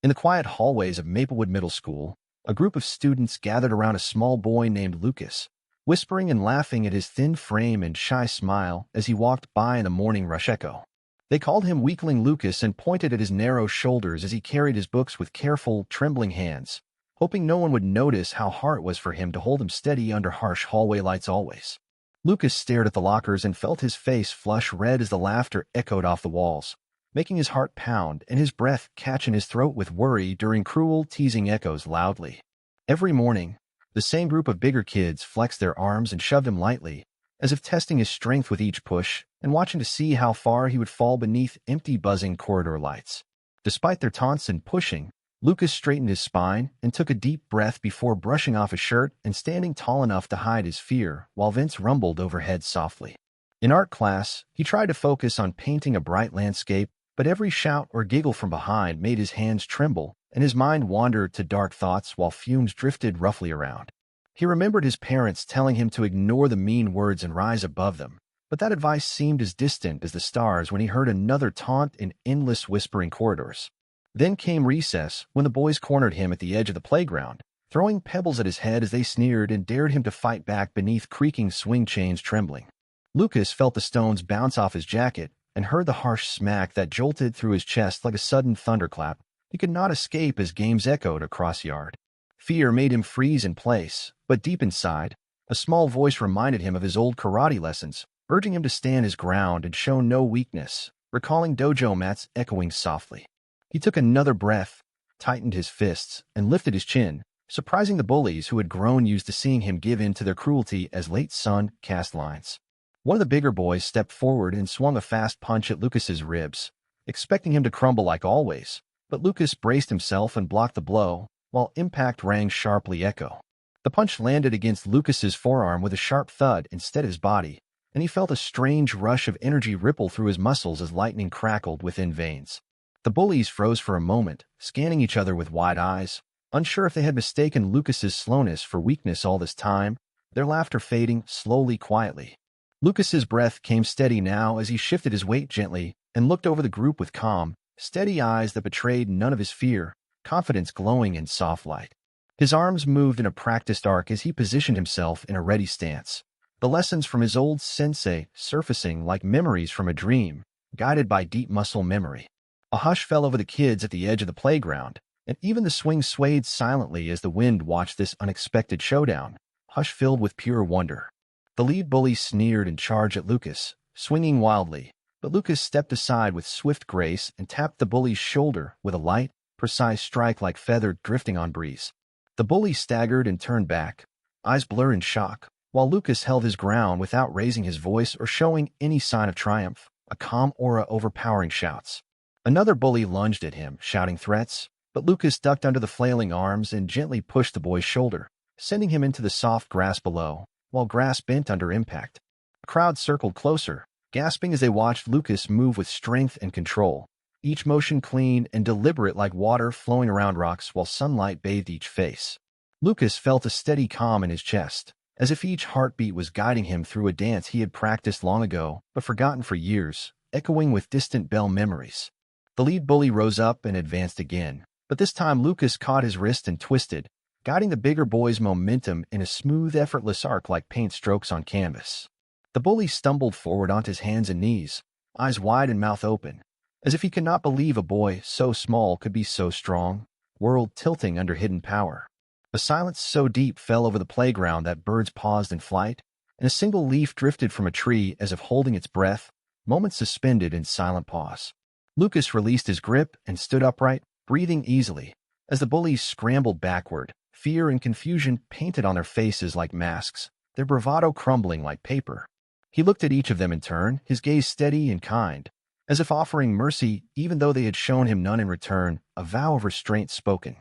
In the quiet hallways of Maplewood Middle School, a group of students gathered around a small boy named Lucas, whispering and laughing at his thin frame and shy smile as he walked by in the morning rush echo. They called him Weakling Lucas and pointed at his narrow shoulders as he carried his books with careful, trembling hands, hoping no one would notice how hard it was for him to hold them steady under harsh hallway lights always. Lucas stared at the lockers and felt his face flush red as the laughter echoed off the walls, making his heart pound and his breath catch in his throat with worry during cruel, teasing echoes loudly. Every morning, the same group of bigger kids flexed their arms and shoved him lightly, as if testing his strength with each push and watching to see how far he would fall beneath empty, buzzing corridor lights. Despite their taunts and pushing, Lucas straightened his spine and took a deep breath before brushing off his shirt and standing tall enough to hide his fear while Vince rumbled overhead softly. In art class, he tried to focus on painting a bright landscape, but every shout or giggle from behind made his hands tremble and his mind wandered to dark thoughts while fumes drifted roughly around. He remembered his parents telling him to ignore the mean words and rise above them, but that advice seemed as distant as the stars when he heard another taunt in endless whispering corridors. Then came recess, when the boys cornered him at the edge of the playground, throwing pebbles at his head as they sneered and dared him to fight back beneath creaking swing chains trembling. Lucas felt the stones bounce off his jacket and heard the harsh smack that jolted through his chest like a sudden thunderclap. He could not escape as games echoed across yard. Fear made him freeze in place, but deep inside, a small voice reminded him of his old karate lessons, urging him to stand his ground and show no weakness, recalling dojo mats echoing softly. He took another breath, tightened his fists, and lifted his chin, surprising the bullies who had grown used to seeing him give in to their cruelty as late sun cast lines. One of the bigger boys stepped forward and swung a fast punch at Lucas's ribs, expecting him to crumble like always, but Lucas braced himself and blocked the blow, while impact rang sharply echo. The punch landed against Lucas's forearm with a sharp thud instead of his body, and he felt a strange rush of energy ripple through his muscles as lightning crackled within veins. The bullies froze for a moment, scanning each other with wide eyes, unsure if they had mistaken Lucas's slowness for weakness all this time, their laughter fading slowly quietly. Lucas's breath came steady now as he shifted his weight gently and looked over the group with calm, steady eyes that betrayed none of his fear, confidence glowing in soft light. His arms moved in a practiced arc as he positioned himself in a ready stance, the lessons from his old sensei surfacing like memories from a dream, guided by deep muscle memory. A hush fell over the kids at the edge of the playground, and even the swing swayed silently as the wind watched this unexpected showdown, hush filled with pure wonder. The lead bully sneered and charged at Lucas, swinging wildly, but Lucas stepped aside with swift grace and tapped the bully's shoulder with a light, precise strike like feather drifting on breeze. The bully staggered and turned back, eyes blurred in shock, while Lucas held his ground without raising his voice or showing any sign of triumph, a calm aura overpowering shouts. Another bully lunged at him, shouting threats, but Lucas ducked under the flailing arms and gently pushed the boy's shoulder, sending him into the soft grass below, while grass bent under impact. The crowd circled closer, gasping as they watched Lucas move with strength and control, each motion clean and deliberate like water flowing around rocks while sunlight bathed each face. Lucas felt a steady calm in his chest, as if each heartbeat was guiding him through a dance he had practiced long ago but forgotten for years, echoing with distant bell memories. The lead bully rose up and advanced again, but this time Lucas caught his wrist and twisted, guiding the bigger boy's momentum in a smooth, effortless arc like paint strokes on canvas. The bully stumbled forward onto his hands and knees, eyes wide and mouth open, as if he could not believe a boy so small could be so strong, world tilting under hidden power. A silence so deep fell over the playground that birds paused in flight, and a single leaf drifted from a tree as if holding its breath, moments suspended in silent pause. Lucas released his grip and stood upright, breathing easily, as the bullies scrambled backward, fear and confusion painted on their faces like masks, their bravado crumbling like paper. He looked at each of them in turn, his gaze steady and kind, as if offering mercy even though they had shown him none in return, a vow of restraint spoken.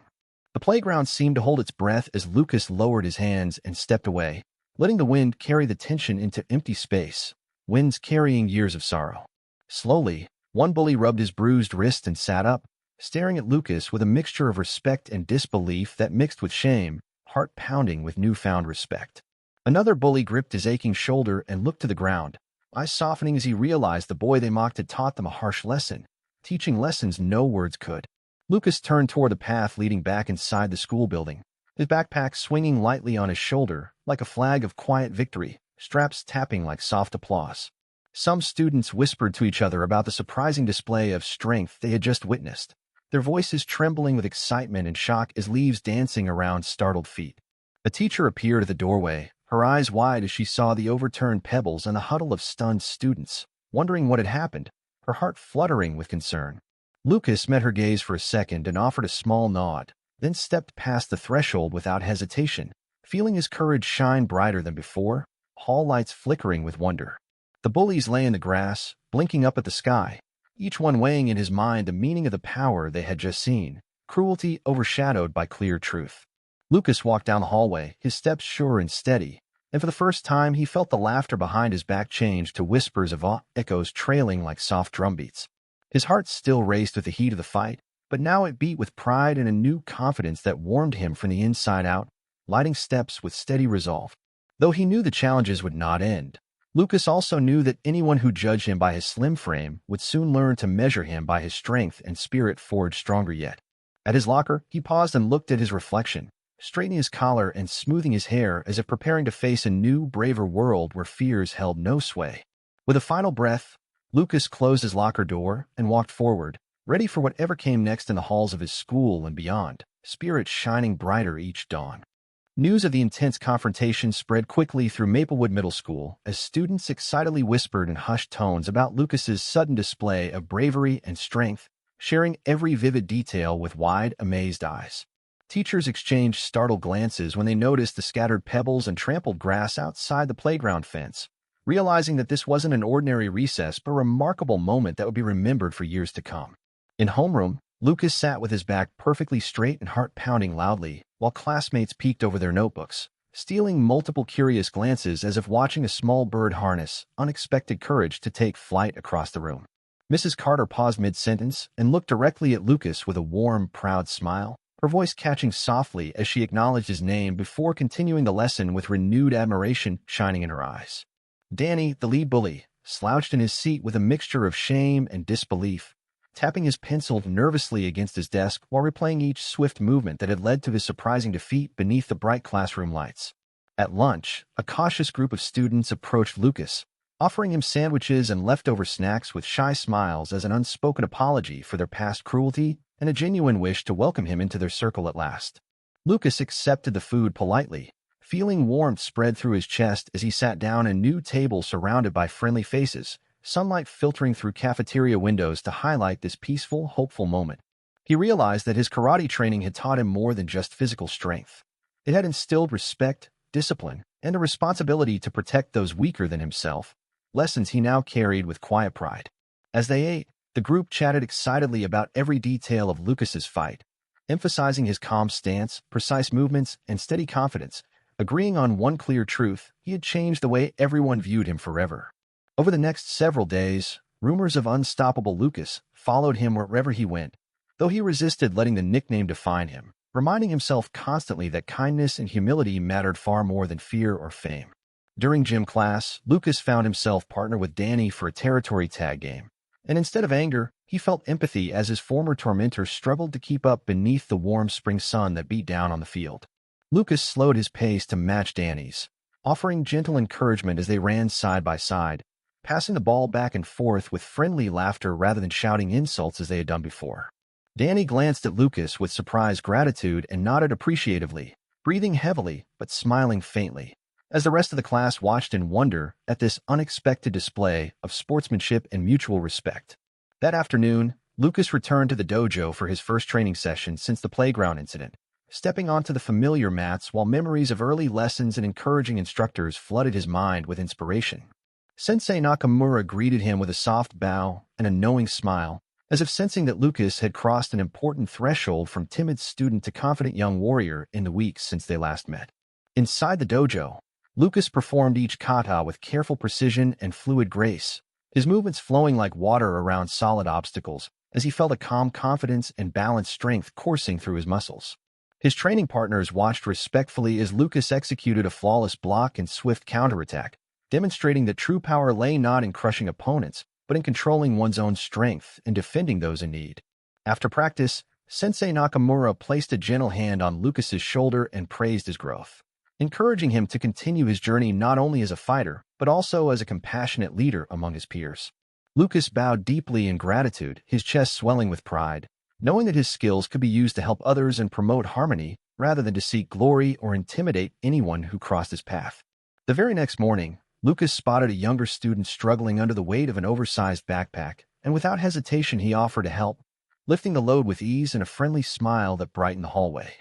The playground seemed to hold its breath as Lucas lowered his hands and stepped away, letting the wind carry the tension into empty space, winds carrying years of sorrow. Slowly, one bully rubbed his bruised wrist and sat up, staring at Lucas with a mixture of respect and disbelief that mixed with shame, heart pounding with newfound respect. Another bully gripped his aching shoulder and looked to the ground, eyes softening as he realized the boy they mocked had taught them a harsh lesson, teaching lessons no words could. Lucas turned toward the path leading back inside the school building, his backpack swinging lightly on his shoulder like a flag of quiet victory, straps tapping like soft applause. Some students whispered to each other about the surprising display of strength they had just witnessed, their voices trembling with excitement and shock as leaves dancing around startled feet. A teacher appeared at the doorway, her eyes wide as she saw the overturned pebbles and the huddle of stunned students, wondering what had happened, her heart fluttering with concern. Lucas met her gaze for a second and offered a small nod, then stepped past the threshold without hesitation, feeling his courage shine brighter than before, hall lights flickering with wonder. The bullies lay in the grass, blinking up at the sky, each one weighing in his mind the meaning of the power they had just seen, cruelty overshadowed by clear truth. Lucas walked down the hallway, his steps sure and steady, and for the first time he felt the laughter behind his back change to whispers of awe, echoes trailing like soft drumbeats. His heart still raced with the heat of the fight, but now it beat with pride and a new confidence that warmed him from the inside out, lighting steps with steady resolve. Though he knew the challenges would not end, Lucas also knew that anyone who judged him by his slim frame would soon learn to measure him by his strength and spirit forged stronger yet. At his locker, he paused and looked at his reflection, straightening his collar and smoothing his hair as if preparing to face a new, braver world where fears held no sway. With a final breath, Lucas closed his locker door and walked forward, ready for whatever came next in the halls of his school and beyond, spirits shining brighter each dawn. News of the intense confrontation spread quickly through Maplewood Middle School as students excitedly whispered in hushed tones about Lucas's sudden display of bravery and strength, sharing every vivid detail with wide, amazed eyes. Teachers exchanged startled glances when they noticed the scattered pebbles and trampled grass outside the playground fence, realizing that this wasn't an ordinary recess but a remarkable moment that would be remembered for years to come. In homeroom, Lucas sat with his back perfectly straight and heart pounding loudly, while classmates peeked over their notebooks, stealing multiple curious glances as if watching a small bird harness unexpected courage to take flight across the room. Mrs. Carter paused mid-sentence and looked directly at Lucas with a warm, proud smile, her voice catching softly as she acknowledged his name before continuing the lesson with renewed admiration shining in her eyes. Danny, the lead bully, slouched in his seat with a mixture of shame and disbelief, tapping his pencil nervously against his desk while replaying each swift movement that had led to his surprising defeat beneath the bright classroom lights. At lunch, a cautious group of students approached Lucas, offering him sandwiches and leftover snacks with shy smiles as an unspoken apology for their past cruelty and a genuine wish to welcome him into their circle at last. Lucas accepted the food politely, feeling warmth spread through his chest as he sat down at a new table surrounded by friendly faces, sunlight filtering through cafeteria windows to highlight this peaceful, hopeful moment. He realized that his karate training had taught him more than just physical strength. It had instilled respect, discipline, and a responsibility to protect those weaker than himself, lessons he now carried with quiet pride. As they ate, the group chatted excitedly about every detail of Lucas's fight, emphasizing his calm stance, precise movements, and steady confidence, agreeing on one clear truth: he had changed the way everyone viewed him forever. Over the next several days, rumors of unstoppable Lucas followed him wherever he went, though he resisted letting the nickname define him, reminding himself constantly that kindness and humility mattered far more than fear or fame. During gym class, Lucas found himself partnered with Danny for a territory tag game, and instead of anger, he felt empathy as his former tormentor struggled to keep up beneath the warm spring sun that beat down on the field. Lucas slowed his pace to match Danny's, offering gentle encouragement as they ran side by side, passing the ball back and forth with friendly laughter rather than shouting insults as they had done before. Danny glanced at Lucas with surprised gratitude and nodded appreciatively, breathing heavily but smiling faintly, as the rest of the class watched in wonder at this unexpected display of sportsmanship and mutual respect. That afternoon, Lucas returned to the dojo for his first training session since the playground incident, stepping onto the familiar mats while memories of early lessons and encouraging instructors flooded his mind with inspiration. Sensei Nakamura greeted him with a soft bow and a knowing smile, as if sensing that Lucas had crossed an important threshold from timid student to confident young warrior in the weeks since they last met. Inside the dojo, Lucas performed each kata with careful precision and fluid grace, his movements flowing like water around solid obstacles, as he felt a calm confidence and balanced strength coursing through his muscles. His training partners watched respectfully as Lucas executed a flawless block and swift counterattack, demonstrating that true power lay not in crushing opponents, but in controlling one's own strength and defending those in need. After practice, Sensei Nakamura placed a gentle hand on Lucas's shoulder and praised his growth, encouraging him to continue his journey not only as a fighter, but also as a compassionate leader among his peers. Lucas bowed deeply in gratitude, his chest swelling with pride, knowing that his skills could be used to help others and promote harmony rather than to seek glory or intimidate anyone who crossed his path. The very next morning, Lucas spotted a younger student struggling under the weight of an oversized backpack, and without hesitation he offered to help, lifting the load with ease and a friendly smile that brightened the hallway.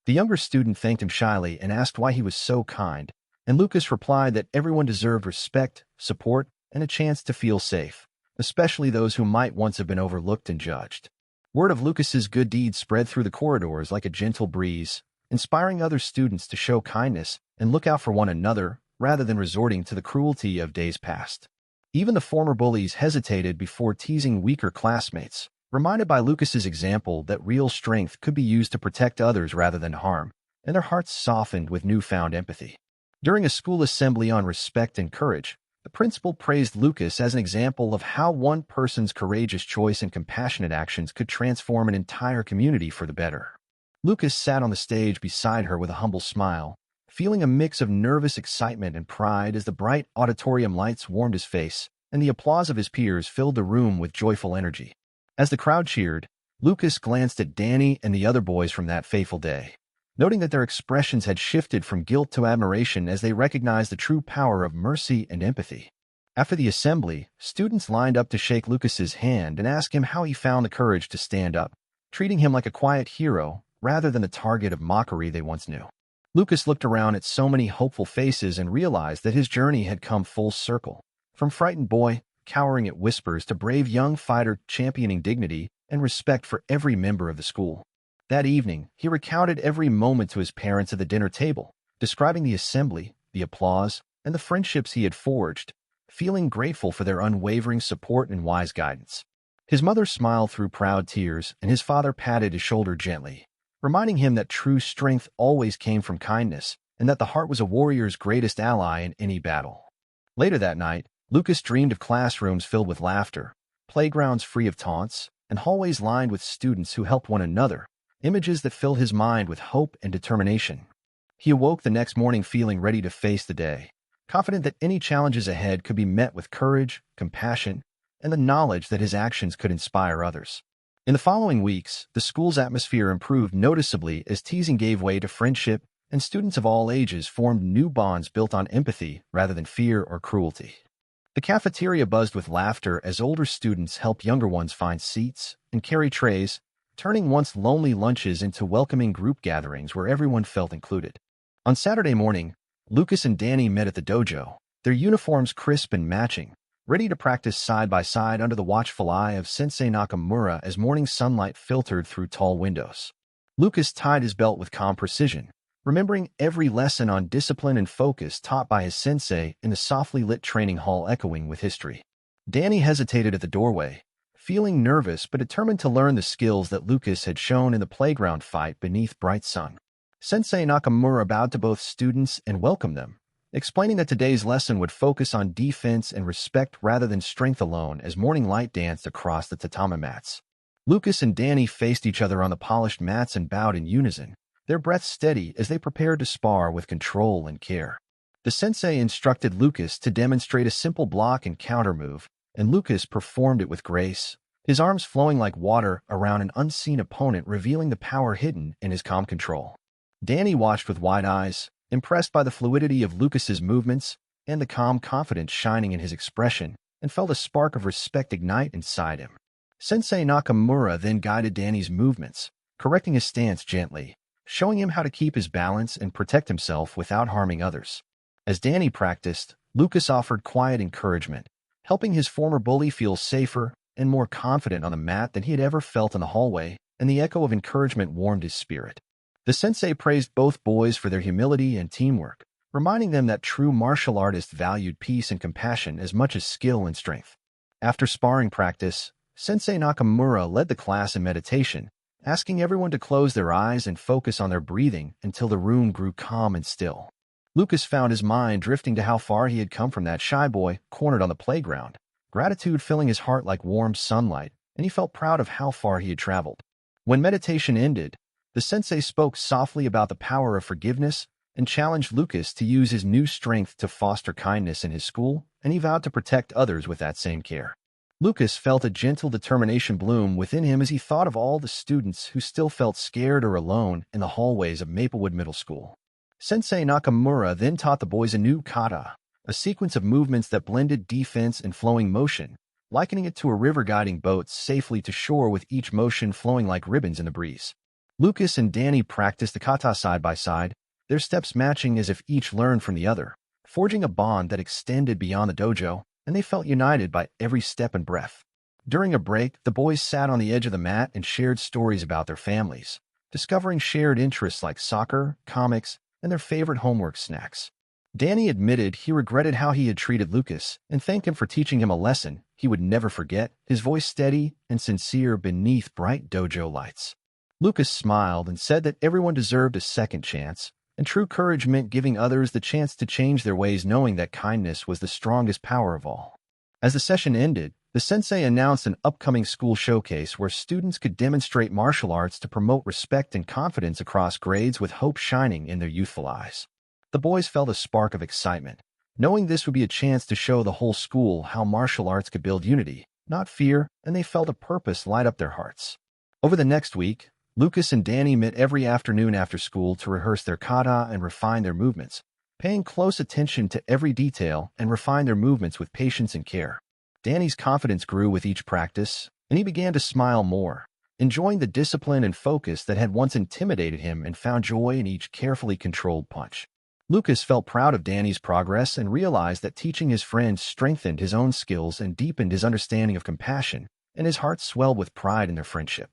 The younger student thanked him shyly and asked why he was so kind, and Lucas replied that everyone deserved respect, support, and a chance to feel safe, especially those who might once have been overlooked and judged. Word of Lucas's good deeds spread through the corridors like a gentle breeze, inspiring other students to show kindness and look out for one another rather than resorting to the cruelty of days past. Even the former bullies hesitated before teasing weaker classmates, reminded by Lucas's example that real strength could be used to protect others rather than harm, and their hearts softened with newfound empathy. During a school assembly on respect and courage, the principal praised Lucas as an example of how one person's courageous choice and compassionate actions could transform an entire community for the better. Lucas sat on the stage beside her with a humble smile, feeling a mix of nervous excitement and pride as the bright auditorium lights warmed his face, and the applause of his peers filled the room with joyful energy. As the crowd cheered, Lucas glanced at Danny and the other boys from that fateful day, noting that their expressions had shifted from guilt to admiration as they recognized the true power of mercy and empathy. After the assembly, students lined up to shake Lucas's hand and ask him how he found the courage to stand up, treating him like a quiet hero rather than the target of mockery they once knew. Lucas looked around at so many hopeful faces and realized that his journey had come full circle, from frightened boy cowering at whispers to brave young fighter championing dignity and respect for every member of the school. That evening, he recounted every moment to his parents at the dinner table, describing the assembly, the applause, and the friendships he had forged, feeling grateful for their unwavering support and wise guidance. His mother smiled through proud tears, and his father patted his shoulder gently, reminding him that true strength always came from kindness and that the heart was a warrior's greatest ally in any battle. Later that night, Lucas dreamed of classrooms filled with laughter, playgrounds free of taunts, and hallways lined with students who helped one another, images that filled his mind with hope and determination. He awoke the next morning feeling ready to face the day, confident that any challenges ahead could be met with courage, compassion, and the knowledge that his actions could inspire others. In the following weeks, the school's atmosphere improved noticeably as teasing gave way to friendship, and students of all ages formed new bonds built on empathy rather than fear or cruelty. The cafeteria buzzed with laughter as older students helped younger ones find seats and carry trays, turning once lonely lunches into welcoming group gatherings where everyone felt included. On Saturday morning, Lucas and Danny met at the dojo, their uniforms crisp and matching, ready to practice side by side under the watchful eye of Sensei Nakamura as morning sunlight filtered through tall windows. Lucas tied his belt with calm precision, remembering every lesson on discipline and focus taught by his sensei in the softly lit training hall echoing with history. Danny hesitated at the doorway, feeling nervous but determined to learn the skills that Lucas had shown in the playground fight beneath bright sun. Sensei Nakamura bowed to both students and welcomed them, explaining that today's lesson would focus on defense and respect rather than strength alone as morning light danced across the tatami mats. Lucas and Danny faced each other on the polished mats and bowed in unison, their breaths steady as they prepared to spar with control and care. The sensei instructed Lucas to demonstrate a simple block and counter move, and Lucas performed it with grace, his arms flowing like water around an unseen opponent, revealing the power hidden in his calm control. Danny watched with wide eyes, impressed by the fluidity of Lucas's movements and the calm confidence shining in his expression, and felt a spark of respect ignite inside him. Sensei Nakamura then guided Danny's movements, correcting his stance gently, showing him how to keep his balance and protect himself without harming others. As Danny practiced, Lucas offered quiet encouragement, helping his former bully feel safer and more confident on the mat than he had ever felt in the hallway, and the echo of encouragement warmed his spirit. The sensei praised both boys for their humility and teamwork, reminding them that true martial artists valued peace and compassion as much as skill and strength. After sparring practice, Sensei Nakamura led the class in meditation, asking everyone to close their eyes and focus on their breathing until the room grew calm and still. Lucas found his mind drifting to how far he had come from that shy boy cornered on the playground, gratitude filling his heart like warm sunlight, and he felt proud of how far he had traveled. When meditation ended, the sensei spoke softly about the power of forgiveness and challenged Lucas to use his new strength to foster kindness in his school, and he vowed to protect others with that same care. Lucas felt a gentle determination bloom within him as he thought of all the students who still felt scared or alone in the hallways of Maplewood Middle School. Sensei Nakamura then taught the boys a new kata, a sequence of movements that blended defense and flowing motion, likening it to a river guiding boats safely to shore with each motion flowing like ribbons in the breeze. Lucas and Danny practiced the kata side by side, their steps matching as if each learned from the other, forging a bond that extended beyond the dojo, and they felt united by every step and breath. During a break, the boys sat on the edge of the mat and shared stories about their families, discovering shared interests like soccer, comics, and their favorite homework snacks. Danny admitted he regretted how he had treated Lucas and thanked him for teaching him a lesson he would never forget, his voice steady and sincere beneath bright dojo lights. Lucas smiled and said that everyone deserved a second chance, and true courage meant giving others the chance to change their ways, knowing that kindness was the strongest power of all. As the session ended, the sensei announced an upcoming school showcase where students could demonstrate martial arts to promote respect and confidence across grades, with hope shining in their youthful eyes. The boys felt a spark of excitement, knowing this would be a chance to show the whole school how martial arts could build unity, not fear, and they felt a purpose light up their hearts. Over the next week, Lucas and Danny met every afternoon after school to rehearse their kata and refine their movements, paying close attention to every detail and refine their movements with patience and care. Danny's confidence grew with each practice, and he began to smile more, enjoying the discipline and focus that had once intimidated him, and found joy in each carefully controlled punch. Lucas felt proud of Danny's progress and realized that teaching his friends strengthened his own skills and deepened his understanding of compassion, and his heart swelled with pride in their friendship.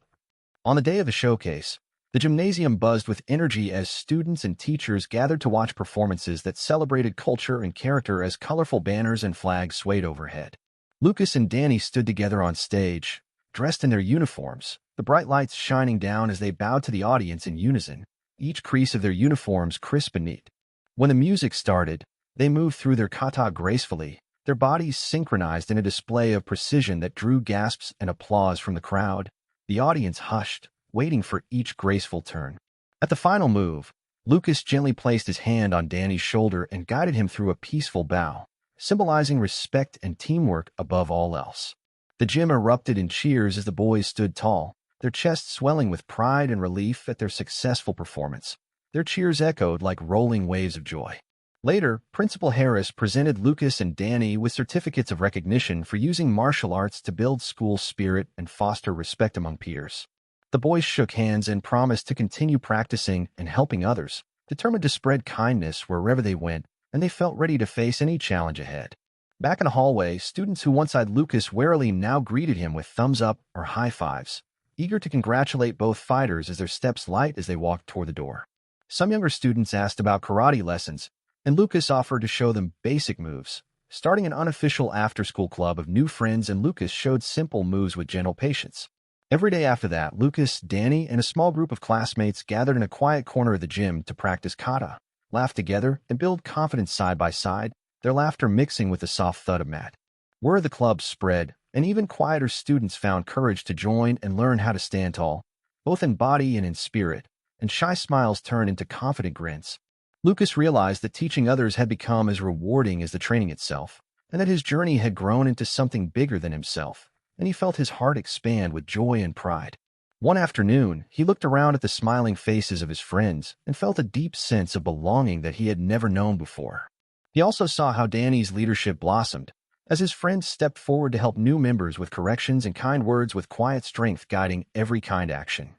On the day of the showcase, the gymnasium buzzed with energy as students and teachers gathered to watch performances that celebrated culture and character as colorful banners and flags swayed overhead. Lucas and Danny stood together on stage, dressed in their uniforms, the bright lights shining down as they bowed to the audience in unison, each crease of their uniforms crisp and neat. When the music started, they moved through their kata gracefully, their bodies synchronized in a display of precision that drew gasps and applause from the crowd. The audience hushed, waiting for each graceful turn. At the final move, Lucas gently placed his hand on Danny's shoulder and guided him through a peaceful bow, symbolizing respect and teamwork above all else. The gym erupted in cheers as the boys stood tall, their chests swelling with pride and relief at their successful performance. Their cheers echoed like rolling waves of joy. Later, Principal Harris presented Lucas and Danny with certificates of recognition for using martial arts to build school spirit and foster respect among peers. The boys shook hands and promised to continue practicing and helping others, determined to spread kindness wherever they went, and they felt ready to face any challenge ahead. Back in the hallway, students who once eyed Lucas warily now greeted him with thumbs up or high fives, eager to congratulate both fighters as their steps light as they walked toward the door. Some younger students asked about karate lessons, and Lucas offered to show them basic moves, starting an unofficial after-school club of new friends, and Lucas showed simple moves with gentle patience. Every day after that, Lucas, Danny, and a small group of classmates gathered in a quiet corner of the gym to practice kata, laugh together, and build confidence side by side, their laughter mixing with the soft thud of mat. Word of the club spread, and even quieter students found courage to join and learn how to stand tall, both in body and in spirit, and shy smiles turned into confident grins. Lucas realized that teaching others had become as rewarding as the training itself, and that his journey had grown into something bigger than himself, and he felt his heart expand with joy and pride. One afternoon, he looked around at the smiling faces of his friends and felt a deep sense of belonging that he had never known before. He also saw how Danny's leadership blossomed, as his friends stepped forward to help new members with corrections and kind words, with quiet strength guiding every kind action.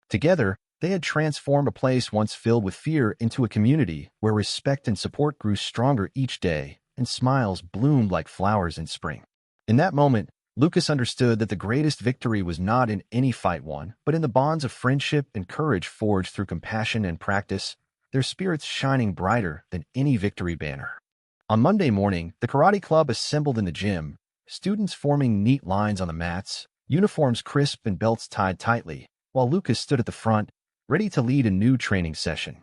Together, they had transformed a place once filled with fear into a community where respect and support grew stronger each day, and smiles bloomed like flowers in spring. In that moment, Lucas understood that the greatest victory was not in any fight won, but in the bonds of friendship and courage forged through compassion and practice, their spirits shining brighter than any victory banner. On Monday morning, the karate club assembled in the gym, students forming neat lines on the mats, uniforms crisp and belts tied tightly, while Lucas stood at the front, ready to lead a new training session.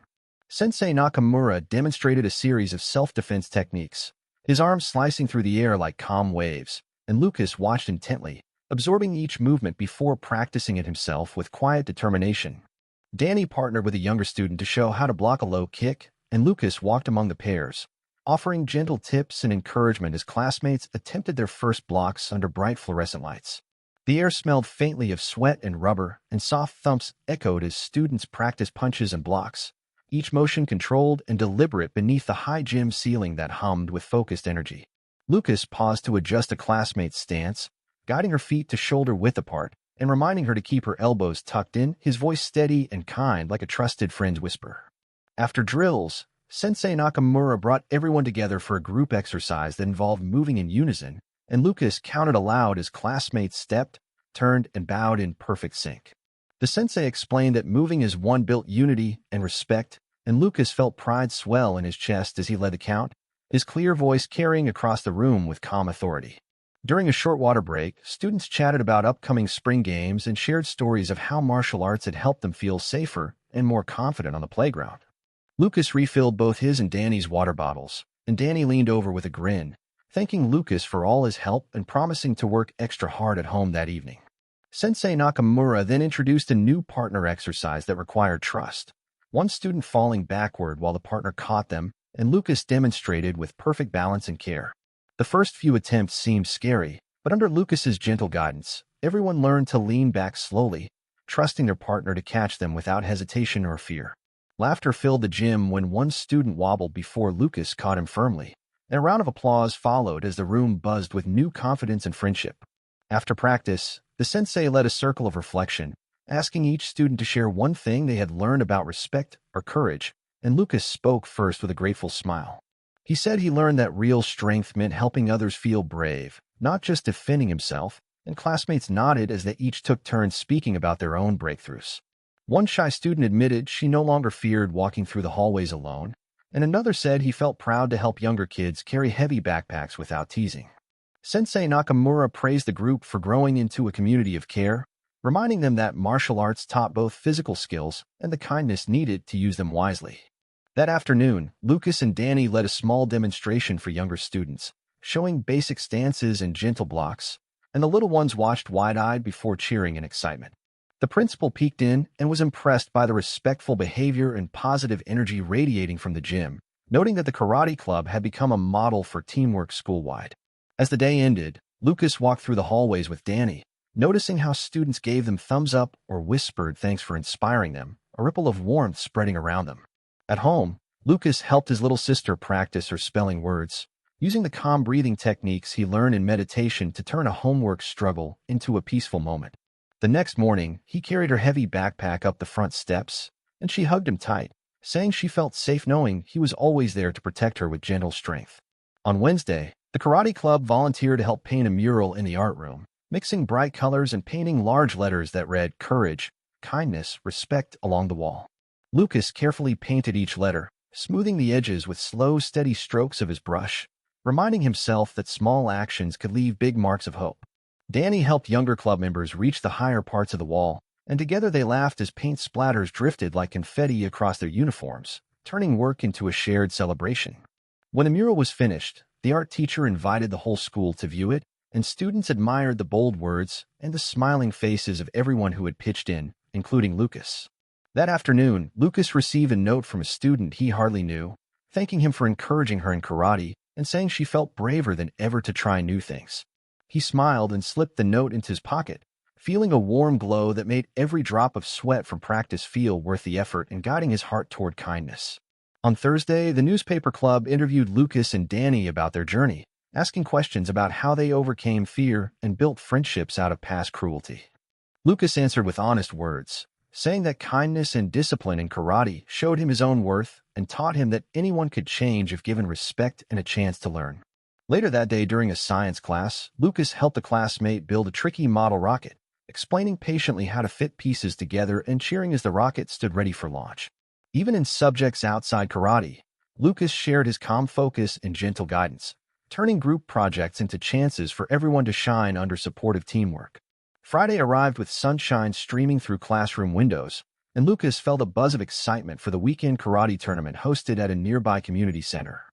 Sensei Nakamura demonstrated a series of self-defense techniques, his arms slicing through the air like calm waves, and Lucas watched intently, absorbing each movement before practicing it himself with quiet determination. Danny partnered with a younger student to show how to block a low kick, and Lucas walked among the pairs, offering gentle tips and encouragement as classmates attempted their first blocks under bright fluorescent lights. The air smelled faintly of sweat and rubber, and soft thumps echoed as students practiced punches and blocks, each motion controlled and deliberate beneath the high gym ceiling that hummed with focused energy. Lucas paused to adjust a classmate's stance, guiding her feet to shoulder-width apart and reminding her to keep her elbows tucked in, his voice steady and kind like a trusted friend's whisper. After drills, Sensei Nakamura brought everyone together for a group exercise that involved moving in unison, and Lucas counted aloud as classmates stepped, turned, and bowed in perfect sync. The sensei explained that moving as one built unity and respect, and Lucas felt pride swell in his chest as he led the count, his clear voice carrying across the room with calm authority. During a short water break, students chatted about upcoming spring games and shared stories of how martial arts had helped them feel safer and more confident on the playground. Lucas refilled both his and Danny's water bottles, and Danny leaned over with a grin, thanking Lucas for all his help and promising to work extra hard at home that evening. Sensei Nakamura then introduced a new partner exercise that required trust, one student falling backward while the partner caught them, and Lucas demonstrated with perfect balance and care. The first few attempts seemed scary, but under Lucas's gentle guidance, everyone learned to lean back slowly, trusting their partner to catch them without hesitation or fear. Laughter filled the gym when one student wobbled before Lucas caught him firmly, and a round of applause followed as the room buzzed with new confidence and friendship. After practice, the sensei led a circle of reflection, asking each student to share one thing they had learned about respect or courage, and Lucas spoke first with a grateful smile. He said he learned that real strength meant helping others feel brave, not just defending himself, and classmates nodded as they each took turns speaking about their own breakthroughs. One shy student admitted she no longer feared walking through the hallways alone, and another said he felt proud to help younger kids carry heavy backpacks without teasing. Sensei Nakamura praised the group for growing into a community of care, reminding them that martial arts taught both physical skills and the kindness needed to use them wisely. That afternoon, Lucas and Danny led a small demonstration for younger students, showing basic stances and gentle blocks, and the little ones watched wide-eyed before cheering in excitement. The principal peeked in and was impressed by the respectful behavior and positive energy radiating from the gym, noting that the karate club had become a model for teamwork school-wide. As the day ended, Lucas walked through the hallways with Danny, noticing how students gave them thumbs up or whispered thanks for inspiring them, a ripple of warmth spreading around them. At home, Lucas helped his little sister practice her spelling words, using the calm breathing techniques he learned in meditation to turn a homework struggle into a peaceful moment. The next morning, he carried her heavy backpack up the front steps, and she hugged him tight, saying she felt safe knowing he was always there to protect her with gentle strength. On Wednesday, the karate club volunteered to help paint a mural in the art room, mixing bright colors and painting large letters that read courage, kindness, respect along the wall. Lucas carefully painted each letter, smoothing the edges with slow, steady strokes of his brush, reminding himself that small actions could leave big marks of hope. Danny helped younger club members reach the higher parts of the wall, and together they laughed as paint splatters drifted like confetti across their uniforms, turning work into a shared celebration. When the mural was finished, the art teacher invited the whole school to view it, and students admired the bold words and the smiling faces of everyone who had pitched in, including Lucas. That afternoon, Lucas received a note from a student he hardly knew, thanking him for encouraging her in karate and saying she felt braver than ever to try new things. He smiled and slipped the note into his pocket, feeling a warm glow that made every drop of sweat from practice feel worth the effort and guiding his heart toward kindness. On Thursday, the newspaper club interviewed Lucas and Danny about their journey, asking questions about how they overcame fear and built friendships out of past cruelty. Lucas answered with honest words, saying that kindness and discipline in karate showed him his own worth and taught him that anyone could change if given respect and a chance to learn. Later that day during a science class, Lucas helped a classmate build a tricky model rocket, explaining patiently how to fit pieces together and cheering as the rocket stood ready for launch. Even in subjects outside karate, Lucas shared his calm focus and gentle guidance, turning group projects into chances for everyone to shine under supportive teamwork. Friday arrived with sunshine streaming through classroom windows, and Lucas felt a buzz of excitement for the weekend karate tournament hosted at a nearby community center.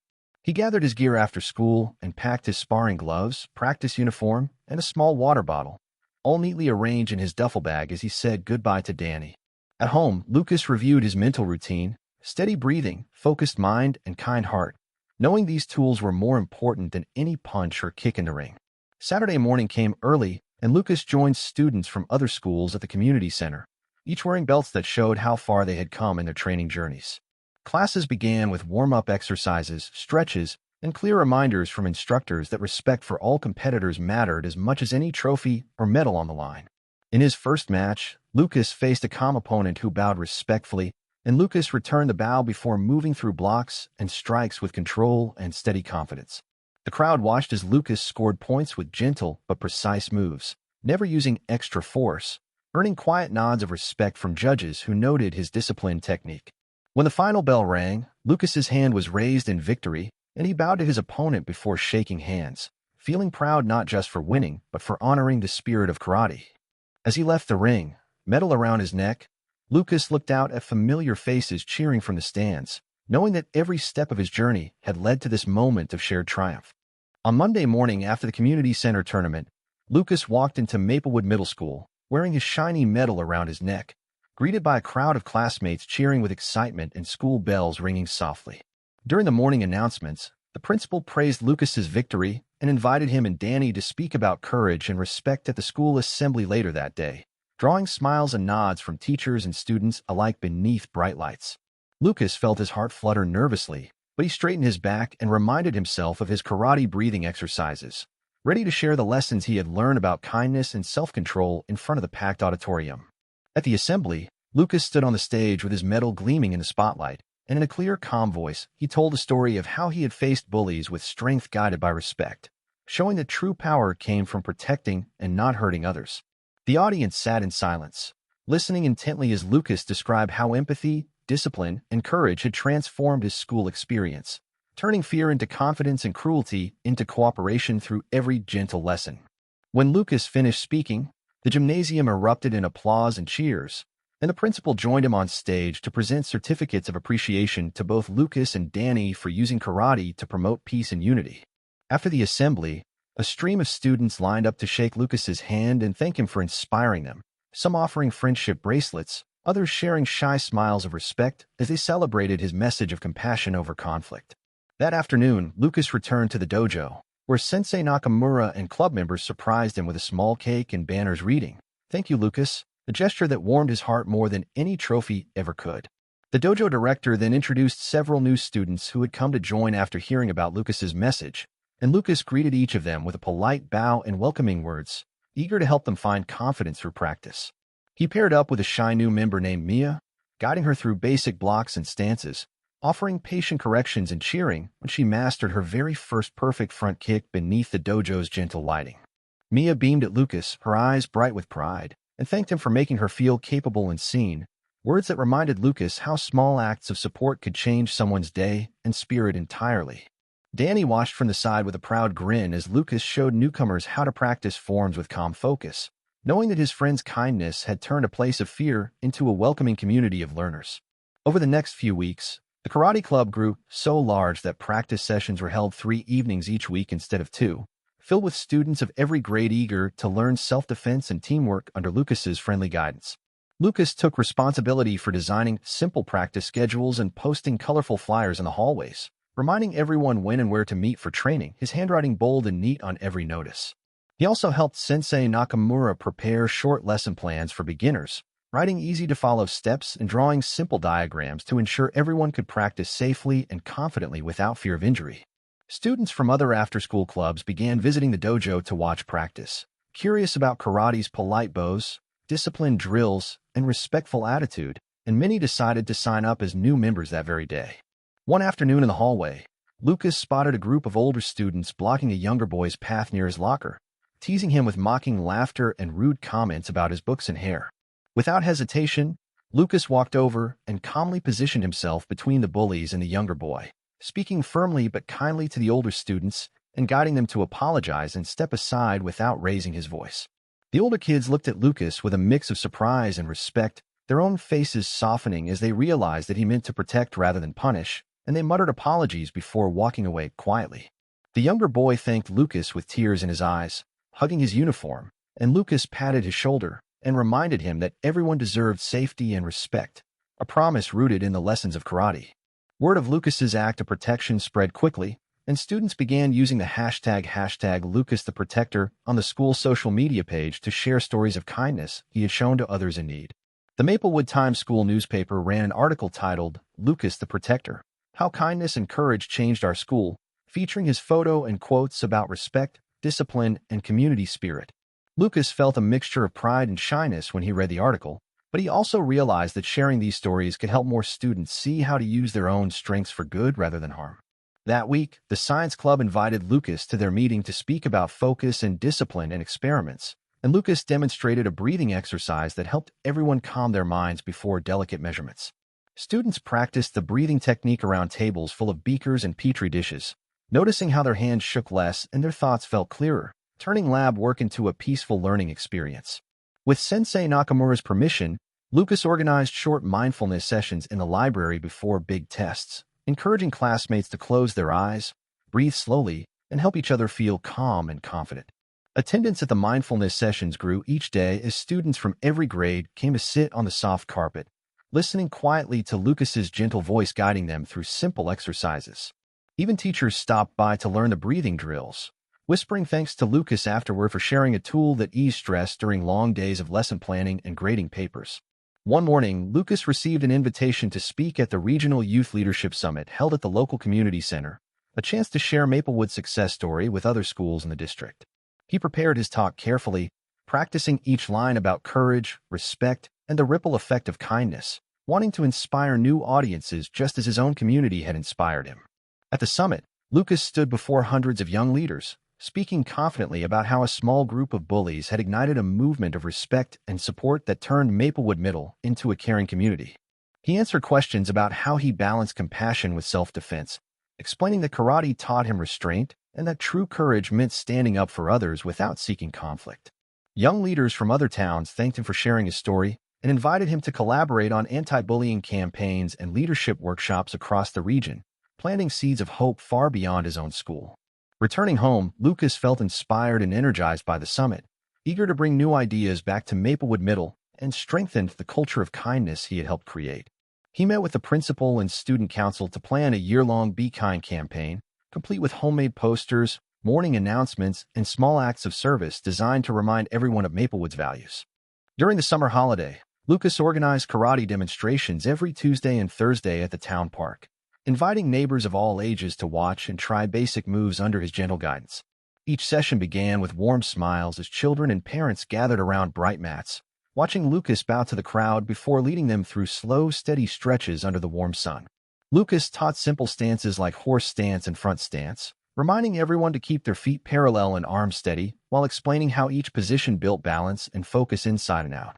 He gathered his gear after school and packed his sparring gloves, practice uniform, and a small water bottle, all neatly arranged in his duffel bag as he said goodbye to Danny. At home, Lucas reviewed his mental routine: steady breathing, focused mind, and kind heart, knowing these tools were more important than any punch or kick in the ring. Saturday morning came early, and Lucas joined students from other schools at the community center, each wearing belts that showed how far they had come in their training journeys. Classes began with warm-up exercises, stretches, and clear reminders from instructors that respect for all competitors mattered as much as any trophy or medal on the line. In his first match, Lucas faced a calm opponent who bowed respectfully, and Lucas returned the bow before moving through blocks and strikes with control and steady confidence. The crowd watched as Lucas scored points with gentle but precise moves, never using extra force, earning quiet nods of respect from judges who noted his disciplined technique. When the final bell rang, Lucas's hand was raised in victory, and he bowed to his opponent before shaking hands, feeling proud not just for winning, but for honoring the spirit of karate. As he left the ring, medal around his neck, Lucas looked out at familiar faces cheering from the stands, knowing that every step of his journey had led to this moment of shared triumph. On Monday morning after the community center tournament, Lucas walked into Maplewood Middle School, wearing his shiny medal around his neck, greeted by a crowd of classmates cheering with excitement and school bells ringing softly. During the morning announcements, the principal praised Lucas's victory and invited him and Danny to speak about courage and respect at the school assembly later that day, drawing smiles and nods from teachers and students alike beneath bright lights. Lucas felt his heart flutter nervously, but he straightened his back and reminded himself of his karate breathing exercises, ready to share the lessons he had learned about kindness and self-control in front of the packed auditorium. At the assembly, Lucas stood on the stage with his medal gleaming in the spotlight, and in a clear, calm voice, he told a story of how he had faced bullies with strength guided by respect, showing that true power came from protecting and not hurting others. The audience sat in silence, listening intently as Lucas described how empathy, discipline, and courage had transformed his school experience, turning fear into confidence and cruelty into cooperation through every gentle lesson. When Lucas finished speaking, the gymnasium erupted in applause and cheers, and the principal joined him on stage to present certificates of appreciation to both Lucas and Danny for using karate to promote peace and unity. After the assembly, a stream of students lined up to shake Lucas's hand and thank him for inspiring them, some offering friendship bracelets, others sharing shy smiles of respect as they celebrated his message of compassion over conflict. That afternoon, Lucas returned to the dojo, where Sensei Nakamura and club members surprised him with a small cake and banners reading, "Thank you, Lucas," a gesture that warmed his heart more than any trophy ever could. The dojo director then introduced several new students who had come to join after hearing about Lucas's message, and Lucas greeted each of them with a polite bow and welcoming words, eager to help them find confidence through practice. He paired up with a shy new member named Mia, guiding her through basic blocks and stances, offering patient corrections and cheering when she mastered her very first perfect front kick beneath the dojo's gentle lighting. Mia beamed at Lucas, her eyes bright with pride, and thanked him for making her feel capable and seen, words that reminded Lucas how small acts of support could change someone's day and spirit entirely. Danny watched from the side with a proud grin as Lucas showed newcomers how to practice forms with calm focus, knowing that his friend's kindness had turned a place of fear into a welcoming community of learners. Over the next few weeks, the karate club grew so large that practice sessions were held 3 evenings each week instead of 2, filled with students of every grade eager to learn self-defense and teamwork under Lucas's friendly guidance. Lucas took responsibility for designing simple practice schedules and posting colorful flyers in the hallways, reminding everyone when and where to meet for training, his handwriting bold and neat on every notice. He also helped Sensei Nakamura prepare short lesson plans for beginners, writing easy-to-follow steps and drawing simple diagrams to ensure everyone could practice safely and confidently without fear of injury. Students from other after-school clubs began visiting the dojo to watch practice, curious about karate's polite bows, disciplined drills, and respectful attitude, and many decided to sign up as new members that very day. One afternoon in the hallway, Lucas spotted a group of older students blocking a younger boy's path near his locker, teasing him with mocking laughter and rude comments about his books and hair. Without hesitation, Lucas walked over and calmly positioned himself between the bullies and the younger boy, speaking firmly but kindly to the older students and guiding them to apologize and step aside without raising his voice. The older kids looked at Lucas with a mix of surprise and respect, their own faces softening as they realized that he meant to protect rather than punish, and they muttered apologies before walking away quietly. The younger boy thanked Lucas with tears in his eyes, hugging his uniform, and Lucas patted his shoulder and reminded him that everyone deserved safety and respect, a promise rooted in the lessons of karate. Word of Lucas's act of protection spread quickly, and students began using the hashtag Lucas the Protector on the school's social media page to share stories of kindness he had shown to others in need. The Maplewood Times School newspaper ran an article titled, "Lucas the Protector: How Kindness and Courage Changed Our School," featuring his photo and quotes about respect, discipline, and community spirit. Lucas felt a mixture of pride and shyness when he read the article, but he also realized that sharing these stories could help more students see how to use their own strengths for good rather than harm. That week, the science club invited Lucas to their meeting to speak about focus and discipline and experiments, and Lucas demonstrated a breathing exercise that helped everyone calm their minds before delicate measurements. Students practiced the breathing technique around tables full of beakers and petri dishes, noticing how their hands shook less and their thoughts felt clearer, turning lab work into a peaceful learning experience. With Sensei Nakamura's permission, Lucas organized short mindfulness sessions in the library before big tests, encouraging classmates to close their eyes, breathe slowly, and help each other feel calm and confident. Attendance at the mindfulness sessions grew each day as students from every grade came to sit on the soft carpet, listening quietly to Lucas's gentle voice guiding them through simple exercises. Even teachers stopped by to learn the breathing drills, whispering thanks to Lucas afterward for sharing a tool that eased stress during long days of lesson planning and grading papers. One morning, Lucas received an invitation to speak at the Regional Youth Leadership Summit held at the local community center, a chance to share Maplewood's success story with other schools in the district. He prepared his talk carefully, practicing each line about courage, respect, and the ripple effect of kindness, wanting to inspire new audiences just as his own community had inspired him. At the summit, Lucas stood before hundreds of young leaders, speaking confidently about how a small group of bullies had ignited a movement of respect and support that turned Maplewood Middle into a caring community. He answered questions about how he balanced compassion with self-defense, explaining that karate taught him restraint and that true courage meant standing up for others without seeking conflict. Young leaders from other towns thanked him for sharing his story and invited him to collaborate on anti-bullying campaigns and leadership workshops across the region, planting seeds of hope far beyond his own school. Returning home, Lucas felt inspired and energized by the summit, eager to bring new ideas back to Maplewood Middle and strengthen the culture of kindness he had helped create. He met with the principal and student council to plan a year-long Be Kind campaign, complete with homemade posters, morning announcements, and small acts of service designed to remind everyone of Maplewood's values. During the summer holiday, Lucas organized karate demonstrations every Tuesday and Thursday at the town park, inviting neighbors of all ages to watch and try basic moves under his gentle guidance. Each session began with warm smiles as children and parents gathered around bright mats, watching Lucas bow to the crowd before leading them through slow, steady stretches under the warm sun. Lucas taught simple stances like horse stance and front stance, reminding everyone to keep their feet parallel and arms steady, while explaining how each position built balance and focus inside and out.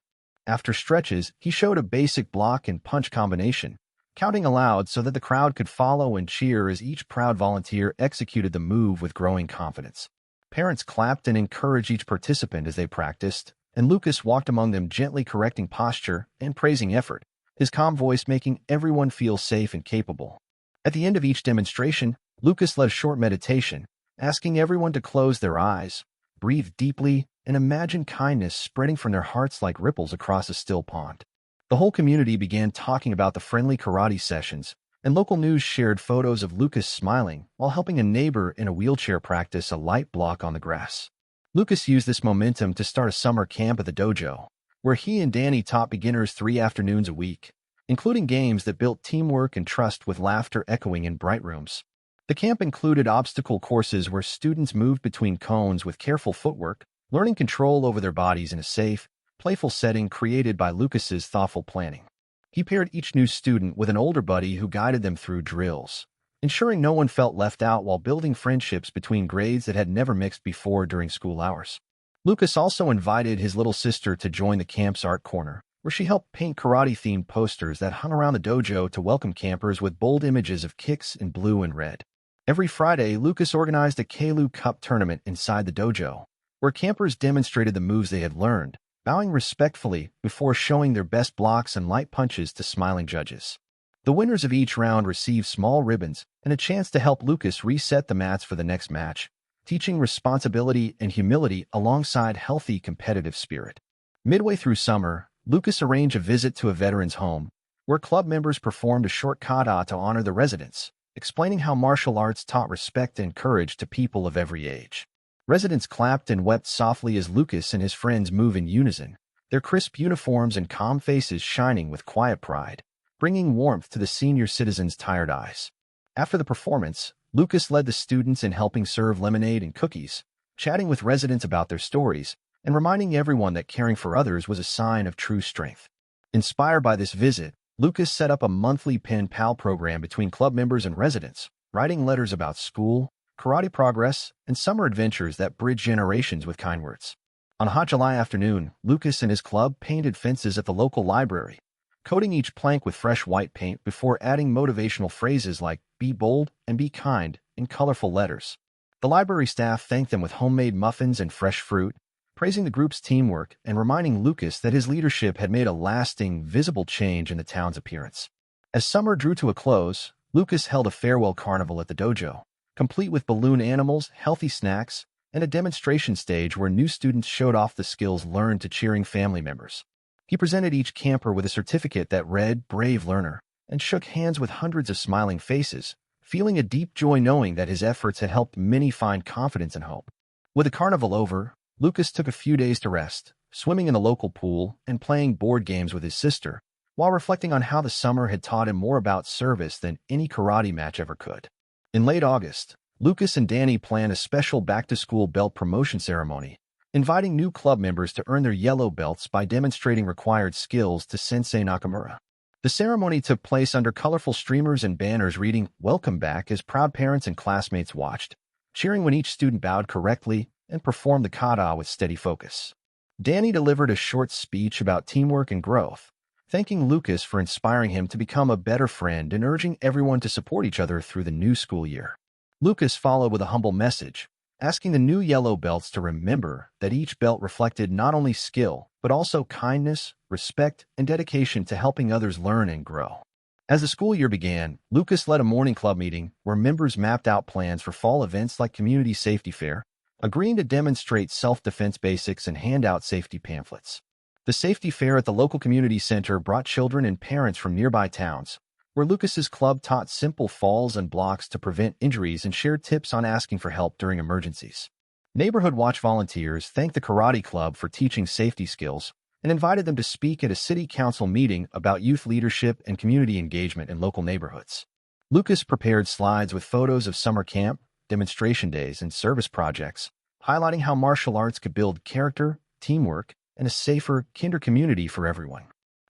After stretches, he showed a basic block and punch combination, counting aloud so that the crowd could follow and cheer as each proud volunteer executed the move with growing confidence. Parents clapped and encouraged each participant as they practiced, and Lucas walked among them gently correcting posture and praising effort, his calm voice making everyone feel safe and capable. At the end of each demonstration, Lucas led a short meditation, asking everyone to close their eyes, breathe deeply, and imagine kindness spreading from their hearts like ripples across a still pond. The whole community began talking about the friendly karate sessions, and local news shared photos of Lucas smiling while helping a neighbor in a wheelchair practice a light block on the grass. Lucas used this momentum to start a summer camp at the dojo, where he and Danny taught beginners 3 afternoons a week, including games that built teamwork and trust with laughter echoing in bright rooms. The camp included obstacle courses where students moved between cones with careful footwork, learning control over their bodies in a safe, playful setting created by Lucas's thoughtful planning. He paired each new student with an older buddy who guided them through drills, ensuring no one felt left out while building friendships between grades that had never mixed before during school hours. Lucas also invited his little sister to join the camp's art corner, where she helped paint karate-themed posters that hung around the dojo to welcome campers with bold images of kicks in blue and red. Every Friday, Lucas organized a Kalu Cup tournament inside the dojo, where campers demonstrated the moves they had learned, bowing respectfully before showing their best blocks and light punches to smiling judges. The winners of each round received small ribbons and a chance to help Lucas reset the mats for the next match, teaching responsibility and humility alongside healthy competitive spirit. Midway through summer, Lucas arranged a visit to a veteran's home, where club members performed a short kata to honor the residents, explaining how martial arts taught respect and courage to people of every age. Residents clapped and wept softly as Lucas and his friends moved in unison, their crisp uniforms and calm faces shining with quiet pride, bringing warmth to the senior citizens' tired eyes. After the performance, Lucas led the students in helping serve lemonade and cookies, chatting with residents about their stories, and reminding everyone that caring for others was a sign of true strength. Inspired by this visit, Lucas set up a monthly pen pal program between club members and residents, writing letters about school, karate progress, and summer adventures that bridge generations with kind words. On a hot July afternoon, Lucas and his club painted fences at the local library, coating each plank with fresh white paint before adding motivational phrases like "be bold" and "be kind" in colorful letters. The library staff thanked them with homemade muffins and fresh fruit, praising the group's teamwork and reminding Lucas that his leadership had made a lasting, visible change in the town's appearance. As summer drew to a close, Lucas held a farewell carnival at the dojo, complete with balloon animals, healthy snacks, and a demonstration stage where new students showed off the skills learned to cheering family members. He presented each camper with a certificate that read "Brave Learner" and shook hands with hundreds of smiling faces, feeling a deep joy knowing that his efforts had helped many find confidence and hope. With the carnival over, Lucas took a few days to rest, swimming in the local pool and playing board games with his sister, while reflecting on how the summer had taught him more about service than any karate match ever could. In late August, Lucas and Danny planned a special back-to-school belt promotion ceremony, inviting new club members to earn their yellow belts by demonstrating required skills to Sensei Nakamura. The ceremony took place under colorful streamers and banners reading "Welcome Back" as proud parents and classmates watched, cheering when each student bowed correctly and performed the kata with steady focus. Danny delivered a short speech about teamwork and growth, thanking Lucas for inspiring him to become a better friend and urging everyone to support each other through the new school year. Lucas followed with a humble message, asking the new yellow belts to remember that each belt reflected not only skill, but also kindness, respect, and dedication to helping others learn and grow. As the school year began, Lucas led a morning club meeting where members mapped out plans for fall events like Community Safety Fair, agreeing to demonstrate self-defense basics and hand out safety pamphlets. The safety fair at the local community center brought children and parents from nearby towns, where Lucas's club taught simple falls and blocks to prevent injuries and shared tips on asking for help during emergencies. Neighborhood Watch volunteers thanked the karate club for teaching safety skills and invited them to speak at a city council meeting about youth leadership and community engagement in local neighborhoods. Lucas prepared slides with photos of summer camp, demonstration days, and service projects, highlighting how martial arts could build character, teamwork, and a safer, kinder community for everyone.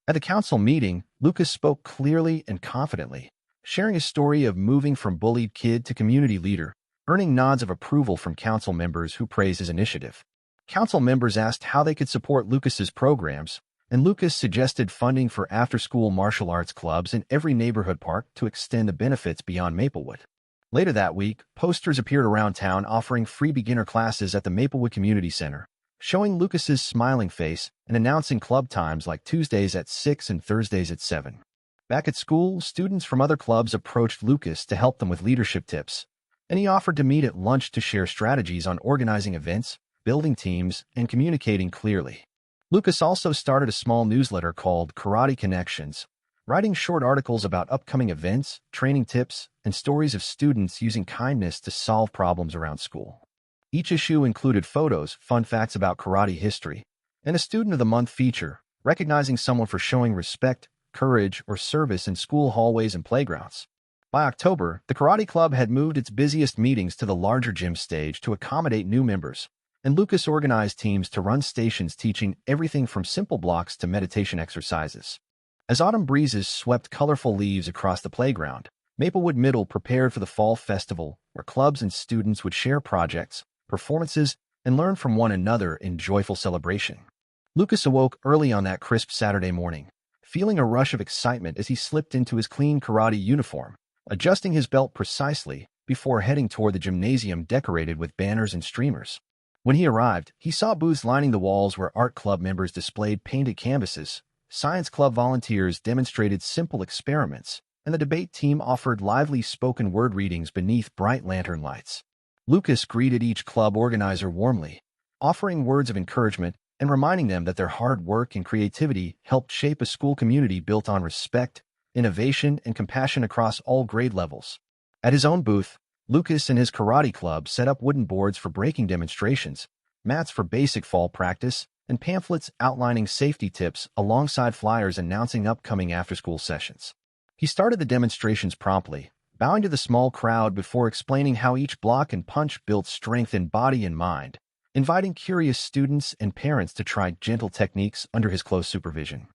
At the council meeting, Lucas spoke clearly and confidently, sharing his story of moving from bullied kid to community leader, earning nods of approval from council members who praised his initiative. Council members asked how they could support Lucas's programs, and Lucas suggested funding for after-school martial arts clubs in every neighborhood park to extend the benefits beyond Maplewood. Later that week, posters appeared around town offering free beginner classes at the Maplewood Community Center, showing Lucas's smiling face and announcing club times like Tuesdays at 6 and Thursdays at 7. Back at school, students from other clubs approached Lucas to help them with leadership tips, and he offered to meet at lunch to share strategies on organizing events, building teams, and communicating clearly. Lucas also started a small newsletter called Karate Connections, writing short articles about upcoming events, training tips, and stories of students using kindness to solve problems around school. Each issue included photos, fun facts about karate history, and a Student of the Month feature, recognizing someone for showing respect, courage, or service in school hallways and playgrounds. By October, the Karate Club had moved its busiest meetings to the larger gym stage to accommodate new members, and Lucas organized teams to run stations teaching everything from simple blocks to meditation exercises. As autumn breezes swept colorful leaves across the playground, Maplewood Middle prepared for the fall festival, where clubs and students would share projects, performances, and learn from one another in joyful celebration. Lucas awoke early on that crisp Saturday morning, feeling a rush of excitement as he slipped into his clean karate uniform, adjusting his belt precisely before heading toward the gymnasium decorated with banners and streamers. When he arrived, he saw booths lining the walls where art club members displayed painted canvases, science club volunteers demonstrated simple experiments, and the debate team offered lively spoken word readings beneath bright lantern lights. Lucas greeted each club organizer warmly, offering words of encouragement and reminding them that their hard work and creativity helped shape a school community built on respect, innovation, and compassion across all grade levels. At his own booth, Lucas and his karate club set up wooden boards for breaking demonstrations, mats for basic fall practice, and pamphlets outlining safety tips alongside flyers announcing upcoming after-school sessions. He started the demonstrations promptly, bowing to the small crowd before explaining how each block and punch built strength in body and mind, inviting curious students and parents to try gentle techniques under his close supervision.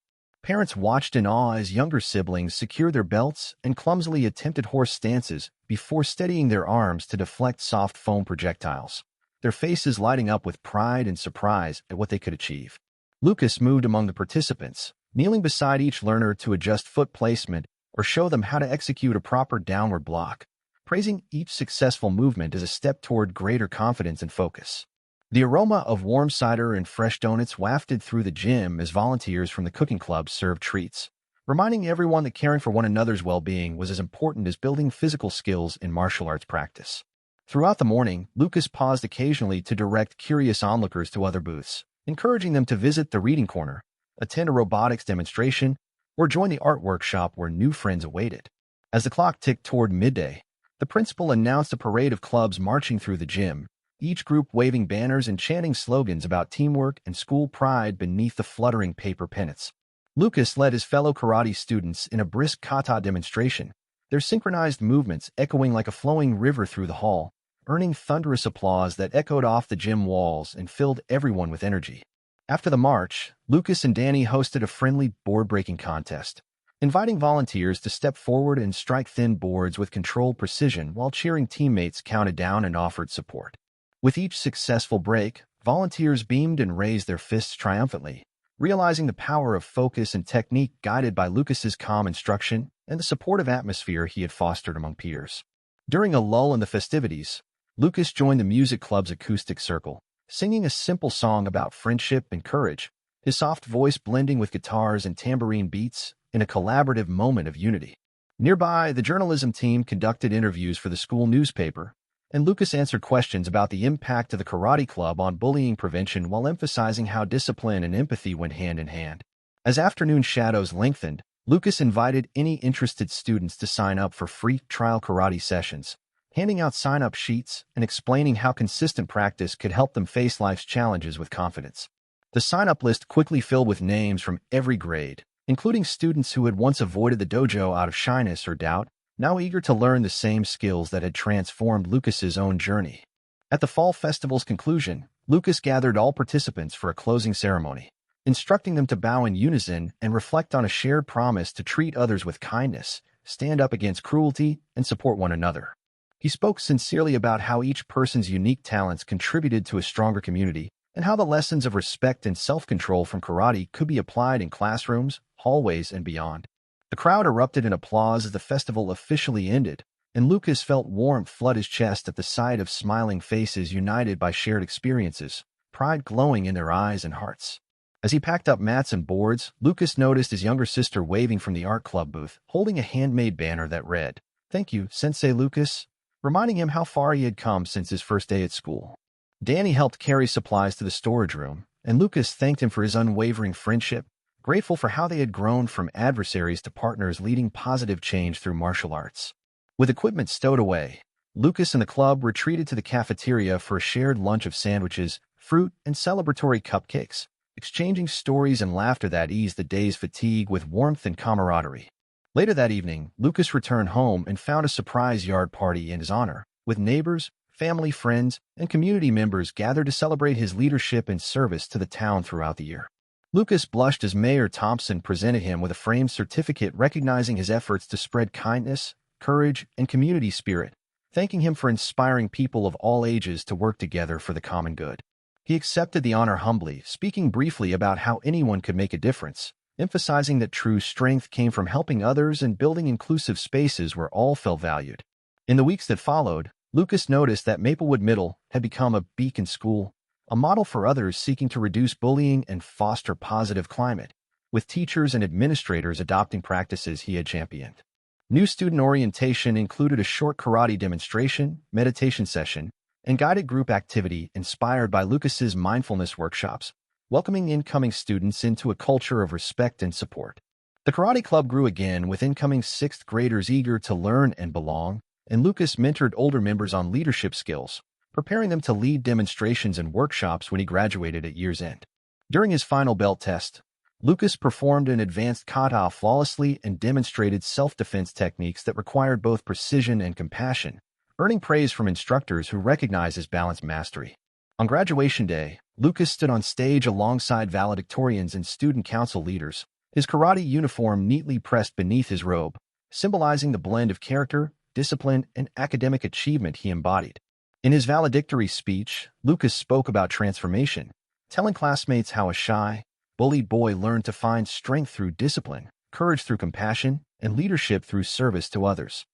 Parents watched in awe as younger siblings secured their belts and clumsily attempted horse stances before steadying their arms to deflect soft foam projectiles, their faces lighting up with pride and surprise at what they could achieve. Lucas moved among the participants, kneeling beside each learner to adjust foot placement or show them how to execute a proper downward block, praising each successful movement as a step toward greater confidence and focus. The aroma of warm cider and fresh donuts wafted through the gym as volunteers from the cooking club served treats, reminding everyone that caring for one another's well-being was as important as building physical skills in martial arts practice. Throughout the morning, Lucas paused occasionally to direct curious onlookers to other booths, encouraging them to visit the reading corner, attend a robotics demonstration, or join the art workshop where new friends awaited. As the clock ticked toward midday, the principal announced a parade of clubs marching through the gym, each group waving banners and chanting slogans about teamwork and school pride beneath the fluttering paper pennants. Lucas led his fellow karate students in a brisk kata demonstration, their synchronized movements echoing like a flowing river through the hall, earning thunderous applause that echoed off the gym walls and filled everyone with energy. After the march, Lucas and Danny hosted a friendly board-breaking contest, inviting volunteers to step forward and strike thin boards with controlled precision while cheering teammates counted down and offered support. With each successful break, volunteers beamed and raised their fists triumphantly, realizing the power of focus and technique guided by Lucas's calm instruction and the supportive atmosphere he had fostered among peers. During a lull in the festivities, Lucas joined the music club's acoustic circle, singing a simple song about friendship and courage, his soft voice blending with guitars and tambourine beats in a collaborative moment of unity. Nearby, the journalism team conducted interviews for the school newspaper, and Lucas answered questions about the impact of the karate club on bullying prevention while emphasizing how discipline and empathy went hand in hand. As afternoon shadows lengthened, Lucas invited any interested students to sign up for free trial karate sessions, handing out sign-up sheets and explaining how consistent practice could help them face life's challenges with confidence. The sign-up list quickly filled with names from every grade, including students who had once avoided the dojo out of shyness or doubt, now eager to learn the same skills that had transformed Lucas's own journey. At the fall festival's conclusion, Lucas gathered all participants for a closing ceremony, instructing them to bow in unison and reflect on a shared promise to treat others with kindness, stand up against cruelty, and support one another. He spoke sincerely about how each person's unique talents contributed to a stronger community, and how the lessons of respect and self-control from karate could be applied in classrooms, hallways, and beyond. The crowd erupted in applause as the festival officially ended, and Lucas felt warmth flood his chest at the sight of smiling faces united by shared experiences, pride glowing in their eyes and hearts. As he packed up mats and boards, Lucas noticed his younger sister waving from the art club booth, holding a handmade banner that read, "Thank you, Sensei Lucas," reminding him how far he had come since his first day at school. Danny helped carry supplies to the storage room, and Lucas thanked him for his unwavering friendship, grateful for how they had grown from adversaries to partners leading positive change through martial arts. With equipment stowed away, Lucas and the club retreated to the cafeteria for a shared lunch of sandwiches, fruit, and celebratory cupcakes, exchanging stories and laughter that eased the day's fatigue with warmth and camaraderie. Later that evening, Lucas returned home and found a surprise yard party in his honor, with neighbors, family, friends, and community members gathered to celebrate his leadership and service to the town throughout the year. Lucas blushed as Mayor Thompson presented him with a framed certificate recognizing his efforts to spread kindness, courage, and community spirit, thanking him for inspiring people of all ages to work together for the common good. He accepted the honor humbly, speaking briefly about how anyone could make a difference, emphasizing that true strength came from helping others and building inclusive spaces where all felt valued. In the weeks that followed, Lucas noticed that Maplewood Middle had become a beacon school, a model for others seeking to reduce bullying and foster positive climate, with teachers and administrators adopting practices he had championed. New student orientation included a short karate demonstration, meditation session, and guided group activity inspired by Lucas's mindfulness workshops, welcoming incoming students into a culture of respect and support. The karate club grew again with incoming sixth graders eager to learn and belong, and Lucas mentored older members on leadership skills, preparing them to lead demonstrations and workshops when he graduated at year's end. During his final belt test, Lucas performed an advanced kata flawlessly and demonstrated self-defense techniques that required both precision and compassion, earning praise from instructors who recognized his balanced mastery. On graduation day, Lucas stood on stage alongside valedictorians and student council leaders, his karate uniform neatly pressed beneath his robe, symbolizing the blend of character, discipline, and academic achievement he embodied. In his valedictory speech, Lucas spoke about transformation, telling classmates how a shy, bullied boy learned to find strength through discipline, courage through compassion, and leadership through service to others.